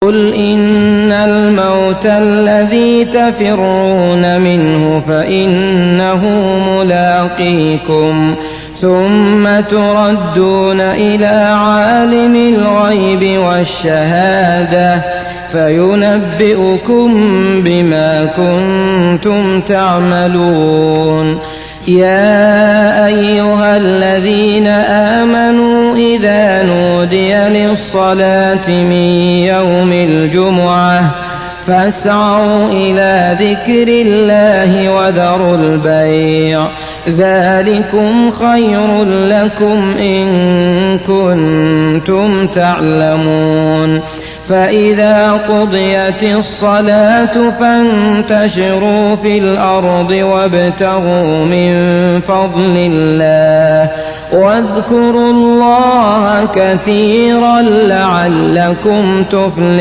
قل إن الموت الذي تفرون منه فإنه ملاقيكم ثم تردون إلى عالم الغيب والشهادة فينبئكم بما كنتم تعملون. يا أيها الذين آمنوا إذا نودي للصلاة من يوم الجمعة فاسعوا إلى ذكر الله وذروا البيع ذلكم خير لكم إن كنتم تعلمون. فإذا قضيت الصلاة فانتشروا في الأرض وابتغوا من فضل الله واذكروا الله كثيرا لعلكم تفلحون.